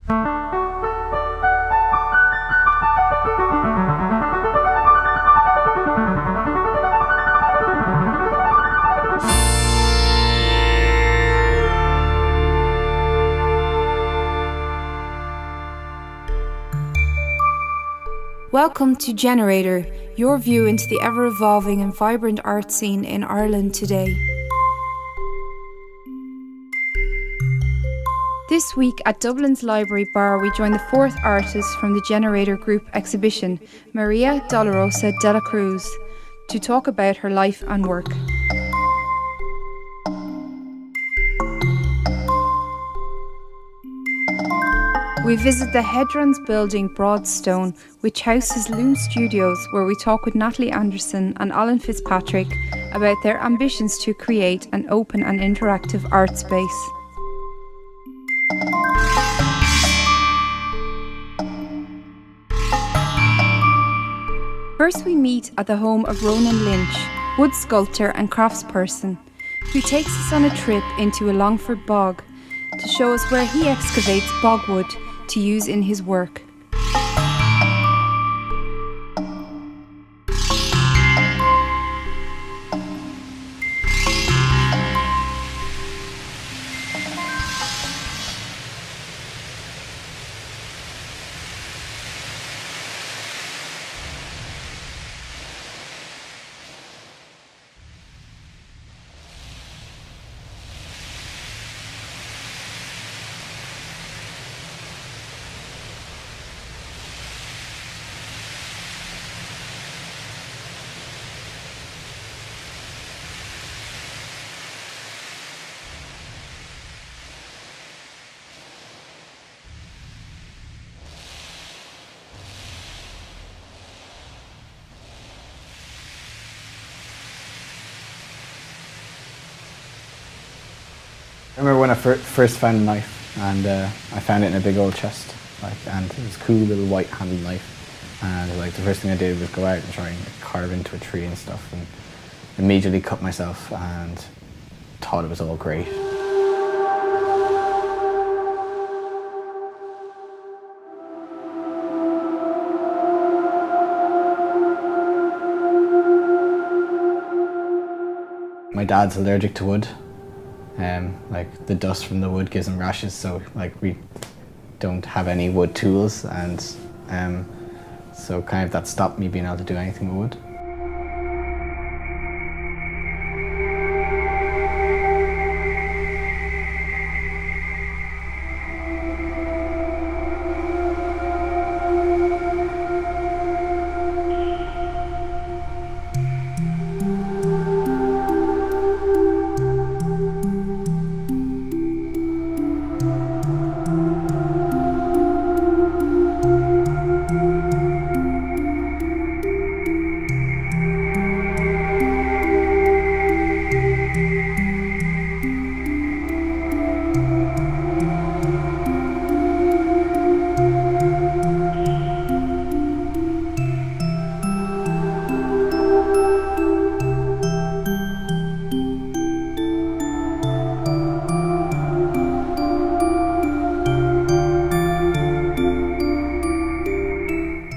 Welcome to Generator, your view into the ever-evolving and vibrant art scene in Ireland today. This week at Dublin's Library Bar, we join the fourth artist from the Generator Group exhibition, Maria Dolorosa de la Cruz, to talk about her life and work. We visit the Hedrons Building, Broadstone, which houses Loom Studios, where we talk with Natalie Anderson and Alan Fitzpatrick about their ambitions to create an open and interactive art space. First we meet at the home of Ronan Lynch, wood sculptor and craftsperson, who takes us on a trip into a Longford bog to show us where he excavates bogwood to use in his work. I remember when I first found a knife, and I found it in a big old chest, and it was a cool little white-handled knife, and the first thing I did was go out and try and carve into a tree and stuff, and immediately cut myself and thought it was all great. My dad's allergic to wood. The dust from the wood gives him rashes, so we don't have any wood tools, and so kind of that stopped me being able to do anything with wood.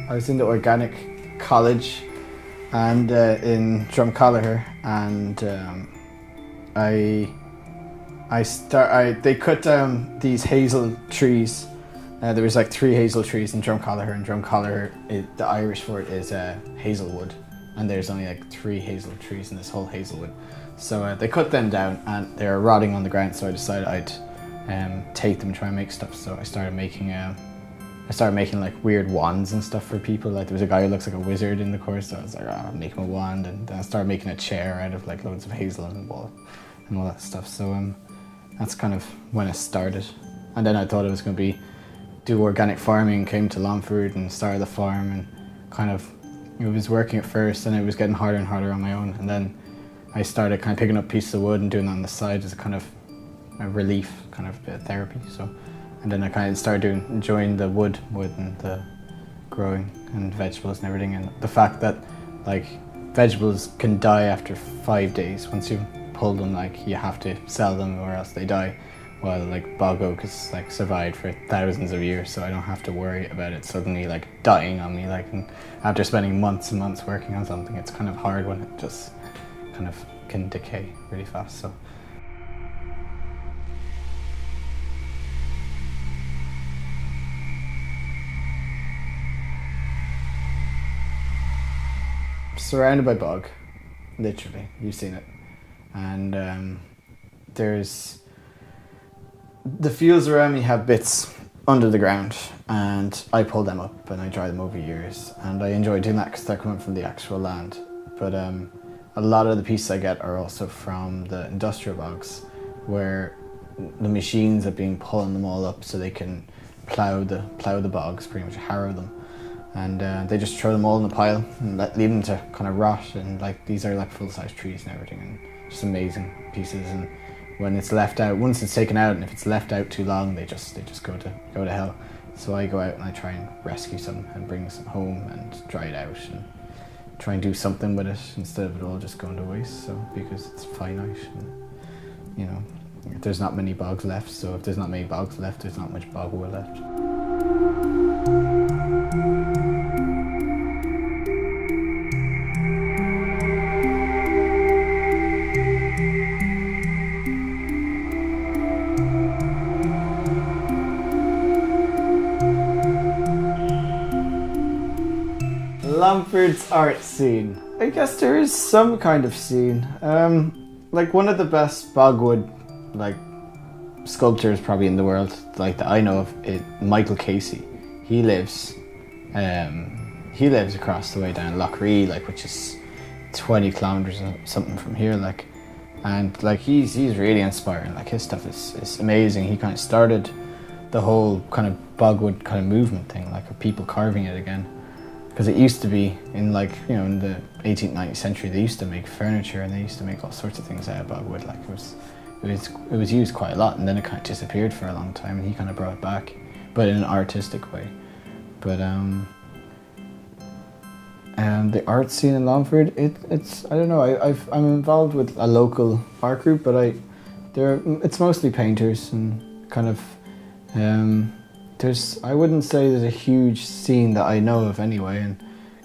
I was in the organic college and in Drumcolliher, and they cut down these hazel trees. There was 3 hazel trees in Drumcolliher, and Drumcolliher, the Irish for it is hazelwood, and there's only 3 hazel trees in this whole hazelwood. So they cut them down and they were rotting on the ground, so I decided I'd take them and try and make stuff. So I started making weird wands and stuff for people. There was a guy who looks like a wizard in the course, so I was like, I'll make him a wand, and then I started making a chair out of loads of hazel and wool and all that stuff. So that's kind of when it started. And then I thought I was going to do organic farming, came to Longford and started the farm, and kind of it was working at first, and it was getting harder and harder on my own. And then I started kind of picking up pieces of wood and doing that on the side as a kind of a relief, kind of a bit of therapy. So. And then I kind of started enjoying the wood more than the growing and vegetables and everything. And the fact that vegetables can die after 5 days. Once you pull them, you have to sell them or else they die. while like bog oak has like survived for thousands of years, so I don't have to worry about it suddenly like dying on me. Like, and after spending months and months working on something, it's kind of hard when it just kind of can decay really fast. So surrounded by bog, literally, you've seen it. And there's the fields around me have bits under the ground, and I pull them up and I dry them over years, and I enjoy doing that because they're coming from the actual land. But a lot of the pieces I get are also from the industrial bogs, where the machines have been pulling them all up so they can plough the bogs, pretty much harrow them. And they just throw them all in a pile and leave them to kind of rot. And like, these are like full-size trees and everything, and just amazing pieces. And when it's left out, once it's taken out, and if it's left out too long, they just go to hell. So I go out and I try and rescue some and bring some home and dry it out and try and do something with it instead of it all just going to waste. So because it's finite, and you know, there's not many bogs left. So if there's not many bogs left, there's not much bogwood left. Longford's art scene. I guess there is some kind of scene. Like, one of the best bogwood like sculptors probably in the world, like that I know of, is Michael Casey. He lives across the way down Loughree, like, which is 20 kilometers or something from here, like, and like he's really inspiring. Like, his stuff is amazing. He kind of started the whole kind of bogwood kind of movement thing, like, of people carving it again. Because it used to be in, like, you know, in the 18th, 19th century, they used to make furniture and they used to make all sorts of things out of bogwood. Like, it was used quite a lot, and then it kind of disappeared for a long time, and he kind of brought it back, but in an artistic way. But the art scene in Longford, it's I don't know. I'm involved with a local art group, but it's mostly painters and kind of I wouldn't say there's a huge scene that I know of anyway, and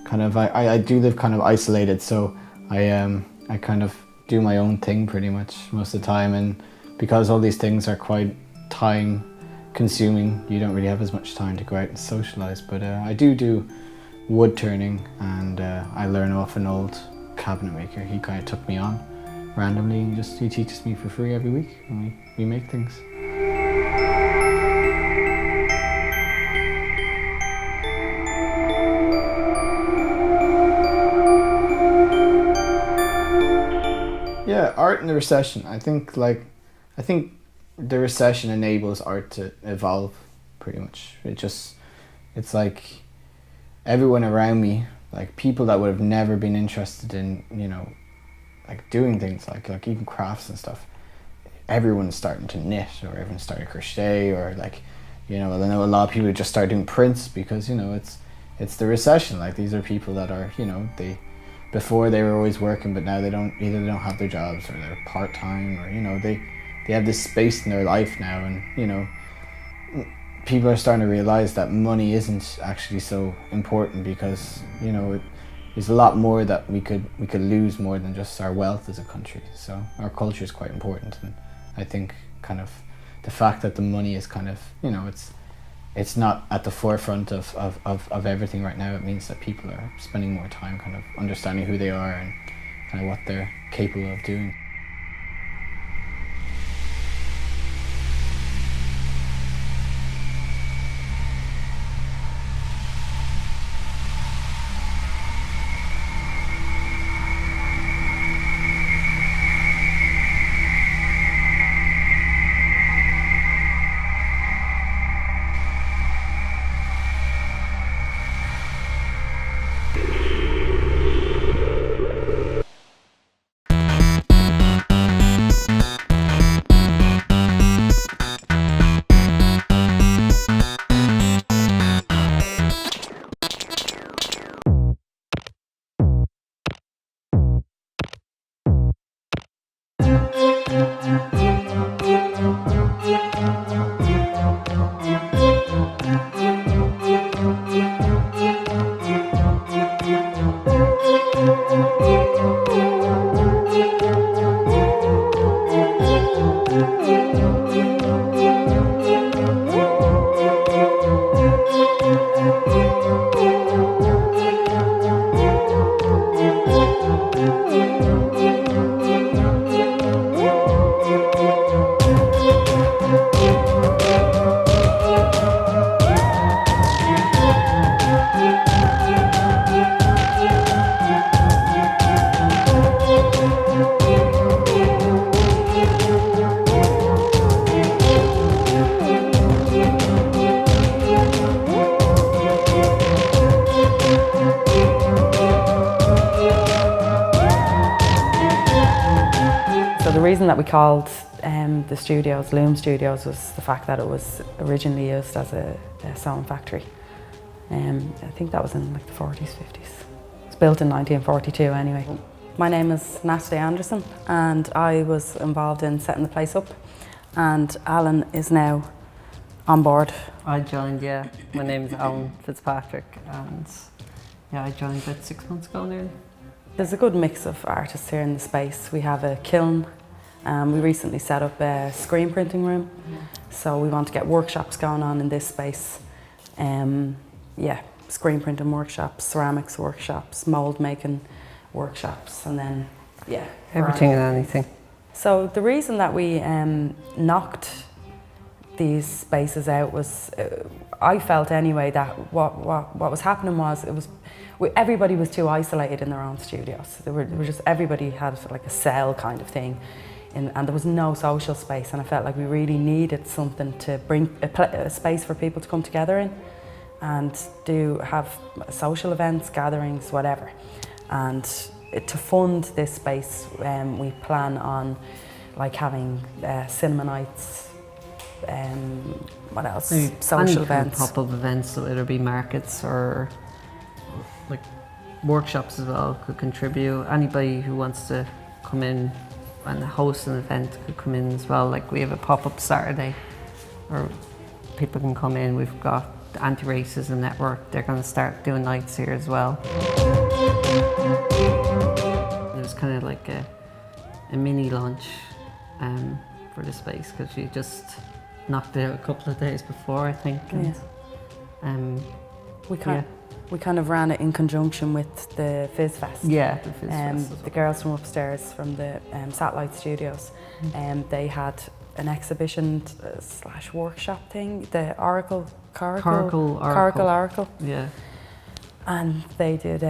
kind of I do live kind of isolated, so I kind of do my own thing pretty much most of the time, and because all these things are quite time consuming, you don't really have as much time to go out and socialise. But I do wood turning, and I learn off an old cabinet maker. He kind of took me on randomly, and he teaches me for free every week, and we make things. Yeah, art in the recession. I think the recession enables art to evolve pretty much. It's like everyone around me, like people that would have never been interested in, you know, like doing things like even crafts and stuff. Everyone's starting to knit, or everyone's starting to crochet, or like, you know, I know a lot of people just start doing prints because, you know, it's the recession. Like, these are people that are, you know, before they were always working, but now they don't have their jobs, or they're part-time, or, you know, they have this space in their life now, and, you know, people are starting to realize that money isn't actually so important, because, you know, there's a lot more that we could lose more than just our wealth as a country. So our culture is quite important, and I think kind of the fact that the money is kind of, you know, it's not at the forefront of everything right now. It means that people are spending more time kind of understanding who they are and kind of what they're capable of doing. that we called the studios Loom Studios was the fact that it was originally used as a sewing factory. I think that was in like the 40s, 50s. It was built in 1942 anyway. My name is Natalie Anderson and I was involved in setting the place up, and Alan is now on board. I joined, yeah. My name is Fitzpatrick, and yeah, I joined about 6 months ago nearly. There's a good mix of artists here in the space. We have a kiln. We recently set up a screen printing room, so we want to get workshops going on in this space. Yeah, screen printing workshops, ceramics workshops, mould making workshops, and then yeah, everything and anything. So the reason that we knocked these spaces out was, I felt anyway, that what was happening was everybody was too isolated in their own studios. They were just, everybody had like a cell kind of thing, and there was no social space, and I felt like we really needed something to bring a space for people to come together in and have social events, gatherings, whatever. And to fund this space, we plan on like having cinema nights, what else? Maybe social events. Pop-up events, so it'll be markets or like workshops as well could contribute. Anybody who wants to come in and host an event could come in as well. Like we have a pop-up Saturday where people can come in. We've got the Anti-Racism Network. They're going to start doing nights here as well. It was kind of like a mini launch for the space, because we just knocked it out a couple of days before, I think. And, we kind of ran it in conjunction with the Fizz Fest. Yeah, the Fizz Fest. The girls from upstairs from the Satellite Studios, they had an exhibition / workshop thing, the Oracle. Yeah. And they did,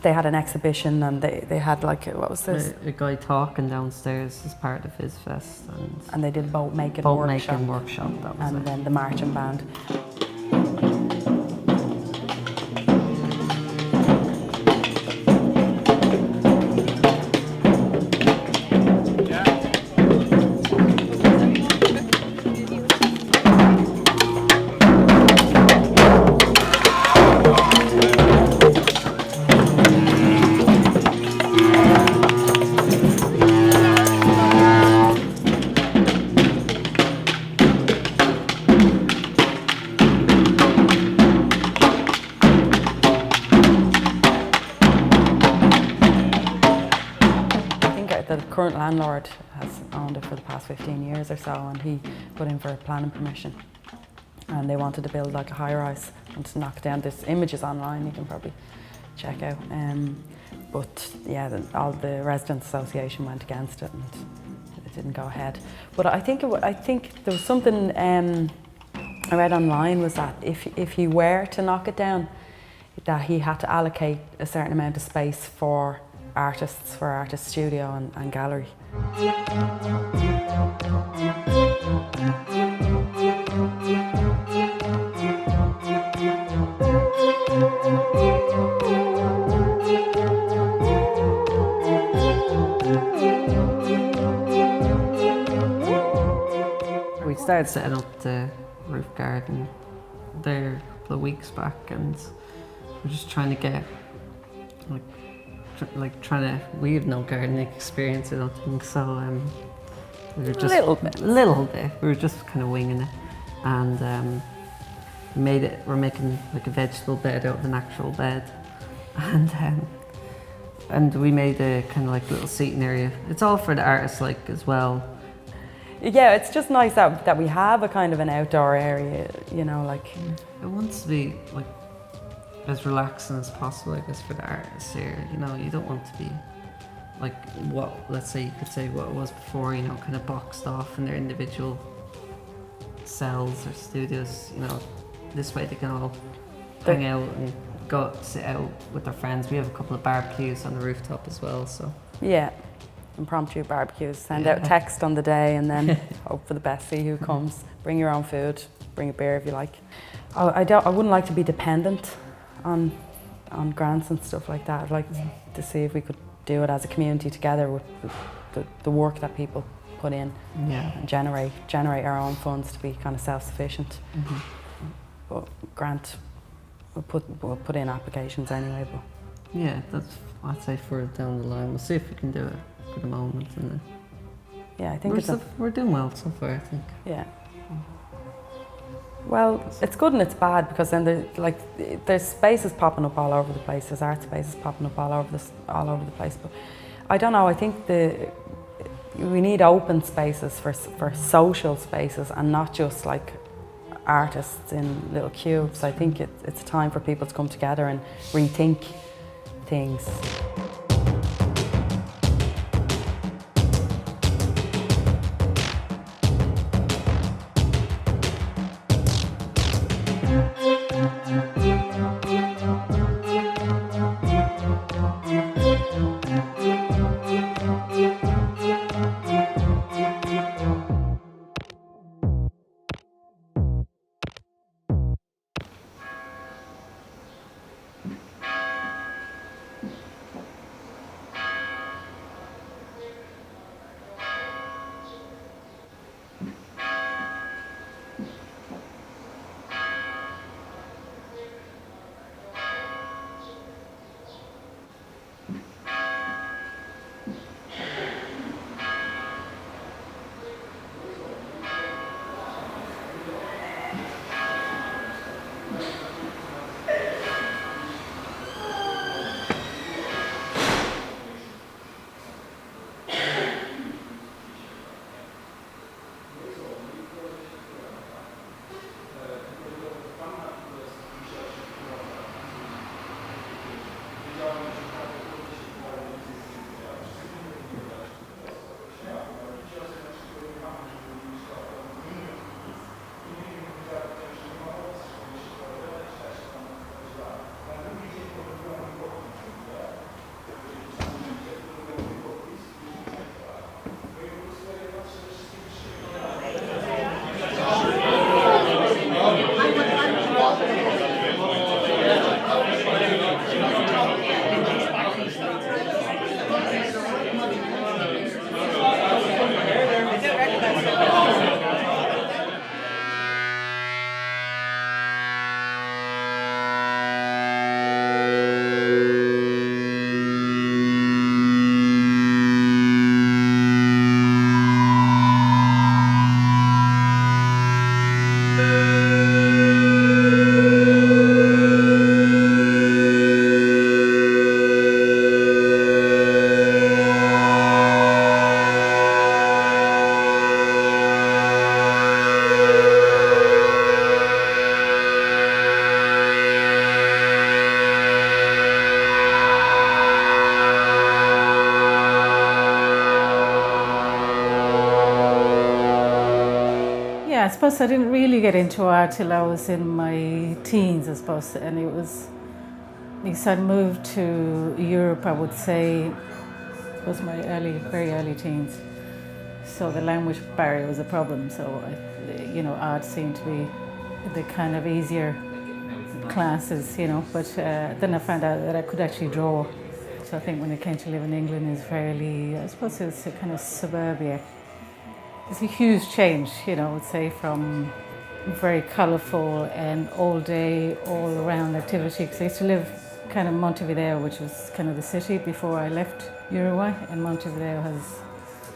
they had an exhibition, and they had like, what was this? A guy talking downstairs as part of Fizz Fest. And they did boat making workshop, that was and then the marching band. The current landlord has owned it for the past 15 years or so, and he put in for planning permission, and they wanted to build like a high-rise and to knock down. There's images online you can probably check out, but yeah, all the residents association went against it and it didn't go ahead. But I think there was something I read online, was that if he were to knock it down, that he had to allocate a certain amount of space for artists, for artist studio and gallery. We started setting up the roof garden there a couple of weeks back, and we're just trying to get we have no gardening experience, I don't think, so we were just a little bit. We were just kind of winging it, and we're making like a vegetable bed out of an actual bed, and we made a kind of like little seating area. It's all for the artists like as well. Yeah, it's just nice that we have a kind of an outdoor area, you know, like. It wants to be like as relaxing as possible, I guess, for the artists here. You know, you don't want to be like let's say you could say what it was before, you know, kind of boxed off in their individual cells or studios. You know, this way they can all hang out and go sit out with their friends. We have a couple of barbecues on the rooftop as well, so. Yeah, impromptu barbecues. Send out text on the day and then hope for the best, see who comes. Bring your own food, bring a beer if you like. I wouldn't like to be dependent on grants and stuff like that. I'd like to see if we could do it as a community together with the work that people put in, Yeah. and generate our own funds to be kind of self-sufficient. But grant, we'll put in applications anyway. But Yeah, that's, I'd say, further down the line. We'll see if we can do it for the moment. And yeah, I think we're doing well so far, I think. yeah. Well, it's good and it's bad, because then there's spaces popping up all over the place. There's art spaces popping up all over the place. But I don't know. I think we need open spaces for social spaces, and not just like artists in little cubes. I think it's time for people to come together and rethink things. Yeah, I suppose I didn't really get into art till I was in my teens, I suppose, and it was because I moved to Europe, I would say, it was my very early teens. So the language barrier was a problem, so art seemed to be the kind of easier classes, but then I found out that I could actually draw. So I think when it came to live in England is fairly, I suppose it's a kind of suburbia. It's a huge change, I would say, from very colourful and all day, all around activity. Because I used to live kind of Montevideo, which was kind of the city before I left Uruguay. And Montevideo has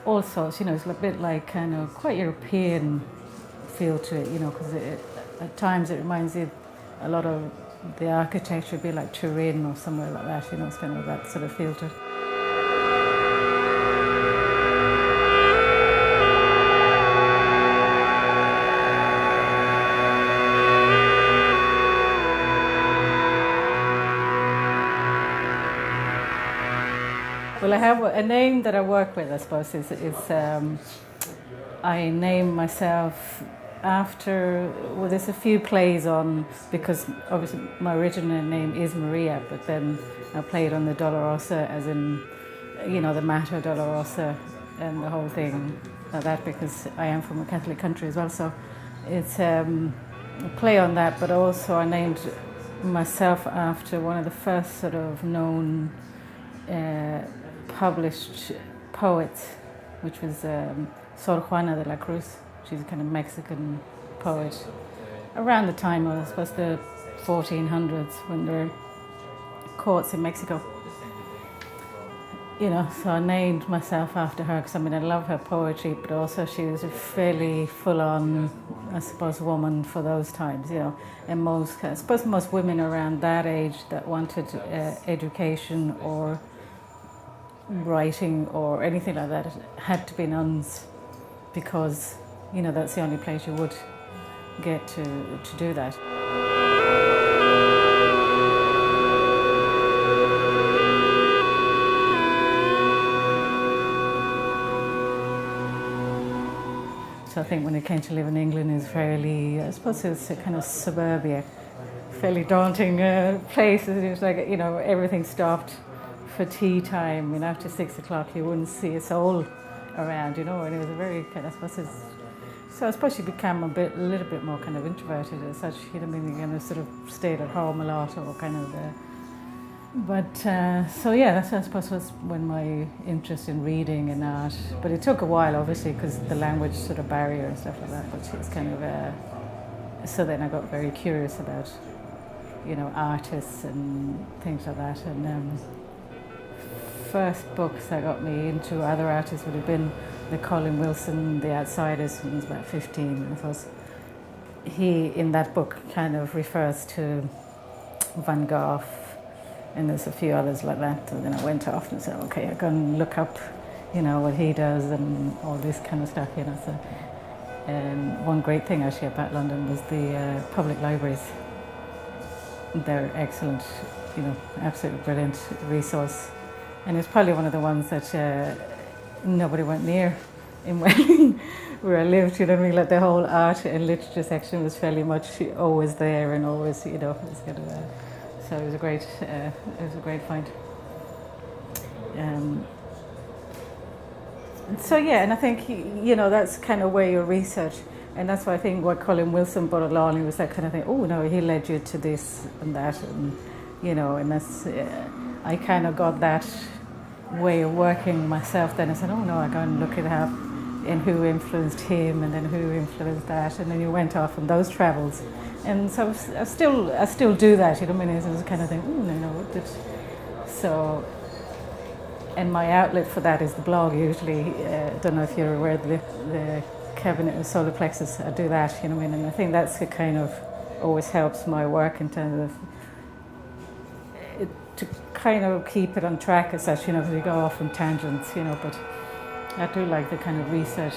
all sorts, it's a bit like kind of quite European feel to it, because at times it reminds you a lot of the architecture, a bit like Turin or somewhere like that, it's kind of that sort of feel to it. Well, I have a name that I work with, I suppose, is I name myself after, well, there's a few plays on, because obviously my original name is Maria, but then I played on the Dolorosa, as in, the Mater Dolorosa and the whole thing like that, because I am from a Catholic country as well. So it's a play on that, but also I named myself after one of the first sort of known published poets which was Sor Juana de la Cruz. She's a kind of Mexican poet around the time of, I suppose, the 1400s when there were courts in Mexico. You know, so I named myself after her because I mean I love her poetry, but also she was a fairly full-on, I suppose, woman for those times. You know, and I suppose most women around that age that wanted education or writing or anything like that had to be nuns, because you know that's the only place you would get to do that. So I think when it came to live in England, it was fairly, I suppose it was a kind of suburbia, fairly daunting place. It was like, you know, everything stopped for tea time, and after 6 o'clock you wouldn't see a soul around, you know, and it was a very kind of, so I suppose you became a little bit more kind of introverted as such, you know, maybe you kind of sort of stayed at home a lot or kind of, so yeah, that's I suppose was when my interest in reading and art, but it took a while obviously because the language sort of barrier and stuff like that, but it's kind of, so then I got very curious about, you know, artists and things like that, and first books that got me into other artists would have been the Colin Wilson, The Outsiders, when I was about 15, and of course he in that book kind of refers to Van Gogh, and there's a few others like that. And then I went off and said, okay, I'm going to look up, you know, what he does and all this kind of stuff, you know. So, one great thing actually about London was the public libraries. They're excellent, you know, absolutely brilliant resource. And it's probably one of the ones that nobody went near in Welling, where I lived, you know what I mean? Like the whole art and literature section was fairly much always there and always, you know, it was kind of so it was a great find. So yeah, and I think, you know, that's kind of where your research, and that's why I think what Colin Wilson brought along, he was that kind of thing, oh no, he led you to this and that, and you know, and that's, I kind of got that way of working myself then. I said, oh no, I go and look it up, and who influenced him, and then who influenced that, and then you went off on those travels. And so I still do that, you know what I mean? It was kind of thing, so, and my outlet for that is the blog usually. I don't know if you're aware of the cabinet of solar plexus, I do that, you know what I mean? And I think that's it kind of always helps my work in terms of to kind of keep it on track as such, you know, because you go off on tangents, you know, but I do like the kind of research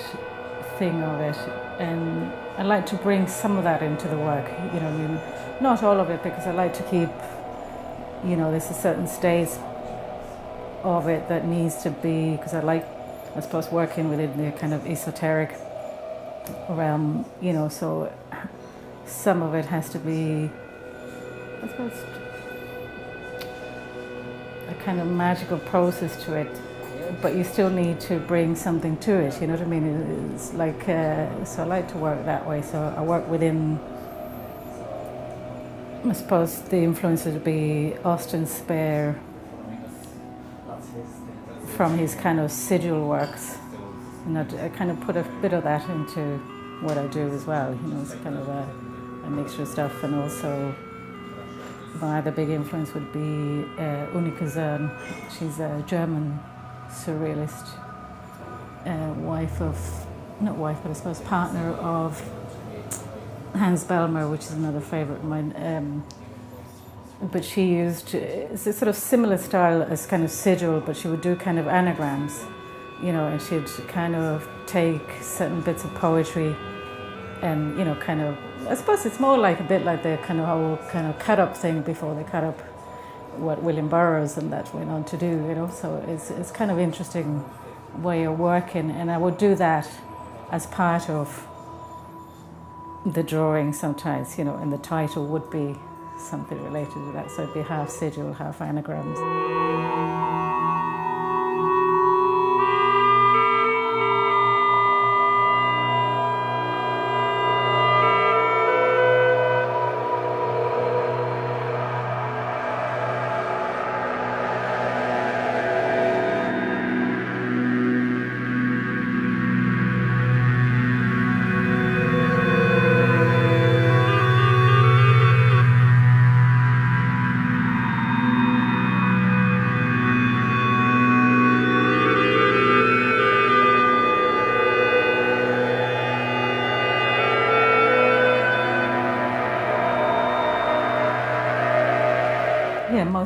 thing of it, and I like to bring some of that into the work, you know, I mean, not all of it, because I like to keep, you know, there's a certain stage of it that needs to be, because I like, I suppose, working within the kind of esoteric realm, you know, so some of it has to be, I suppose, a kind of magical process to it, but you still need to bring something to it, you know what I mean? It's like, so I like to work that way. So I work within, I suppose the influences would be Austin Spare from his kind of sigil works. And I kind of put a bit of that into what I do as well, you know, it's kind of a mixture of stuff. And also my other big influence would be Unika Zern. She's a German surrealist, I suppose partner of Hans Bellmer, which is another favourite of mine. But she used, it's a sort of similar style as kind of sigil, but she would do kind of anagrams, you know, and she'd kind of take certain bits of poetry and, you know, kind of, I suppose it's more like a bit like the kind of whole kind of cut up thing before they cut up what William Burroughs and that went on to do, you know, so it's kind of interesting way of working, and I would do that as part of the drawing sometimes, you know, and the title would be something related to that, so it'd be half sigil, half anagrams.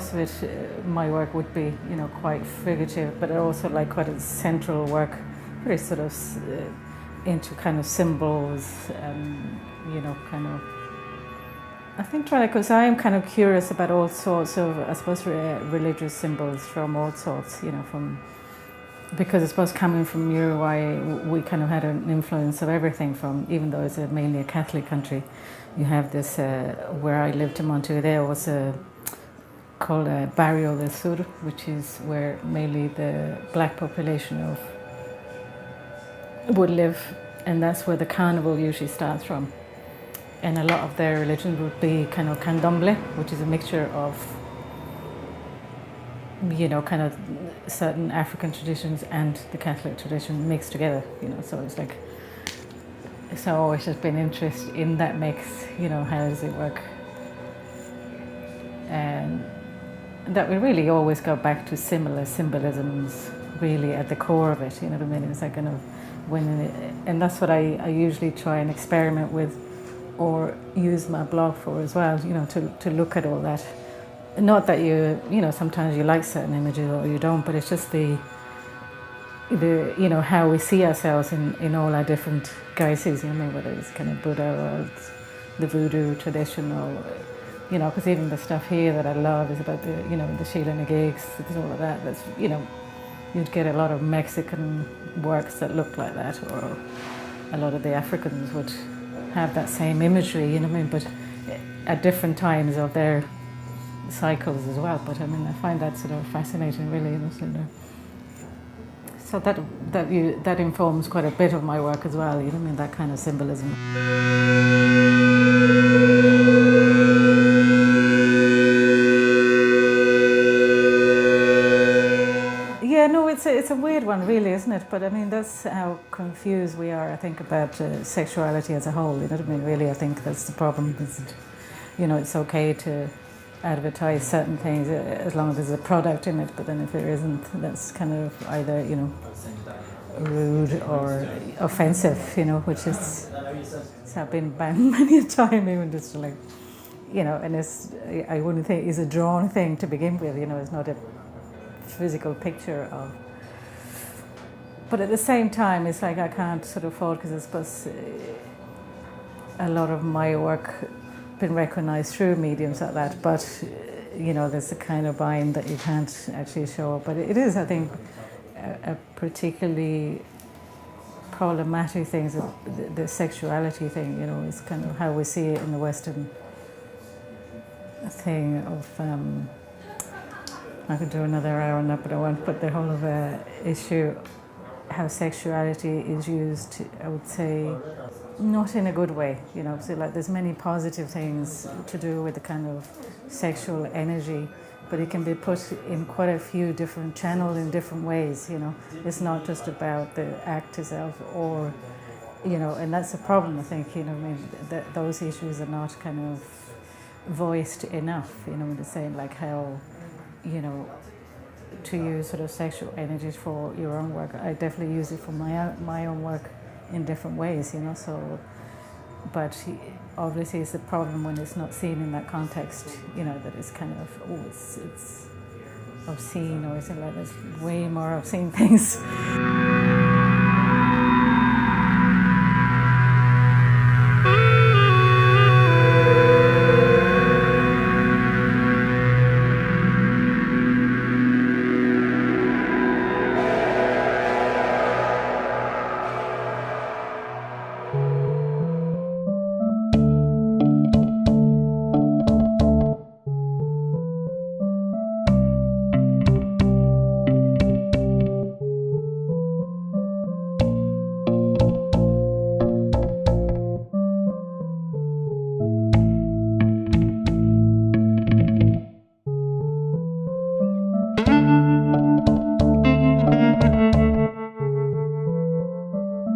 most of it, my work would be, quite figurative, but also like quite a central work, very sort of into kind of symbols, kind of. I think because I am kind of curious about all sorts of, I suppose, religious symbols from all sorts, because I suppose coming from Uruguay, we kind of had an influence of everything from, even though it's mainly a Catholic country, you have this, where I lived in Montevideo was called Barrio del Sur, which is where mainly the black population would live, and that's where the carnival usually starts from. And a lot of their religion would be kind of candomblé, which is a mixture of, kind of certain African traditions and the Catholic tradition mixed together, so it's like, so I've always just been interested in that mix, how does it work? And that we really always go back to similar symbolisms really at the core of it, you know what I mean? It's like kind of and that's what I usually try and experiment with or use my blog for as well, to look at all that. Not that sometimes you like certain images or you don't, but it's just the how we see ourselves in all our different guises, whether it's kind of Buddha or the voodoo tradition or, because even the stuff here that I love is about the Sheila Nagigs, all of that, that's, you'd get a lot of Mexican works that look like that, or a lot of the Africans would have that same imagery, but at different times of their cycles as well. But I find that sort of fascinating, really. So that informs quite a bit of my work as well. That kind of symbolism. Yeah, no, it's a weird one, really, isn't it? But that's how confused we are, I think, about sexuality as a whole. Really, I think that's the problem. It's okay to advertise certain things as long as there's a product in it, but then if there isn't, that's kind of either, rude or offensive, which is have been banned many a time, even just like, and it's, I wouldn't think is a drawn thing to begin with, it's not a physical picture of. But at the same time, it's like I can't sort of fault, because I suppose a lot of my work been recognised through mediums like that, but there's a kind of bind that you can't actually show. But it is, I think, a particularly problematic thing, the sexuality thing, is kind of how we see it in the Western thing of, I could do another hour on that, but I won't. But the whole of issue, how sexuality is used, I would say, not in a good way, so like there's many positive things to do with the kind of sexual energy, but it can be put in quite a few different channels in different ways, It's not just about the act itself, or, and that's a problem, I think, that those issues are not kind of voiced enough, the same, like how, to use sort of sexual energies for your own work. I definitely use it for my own work in different ways, so, but obviously it's a problem when it's not seen in that context, that it's kind of, it's obscene, or is it like there's way more obscene things.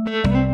Thank you.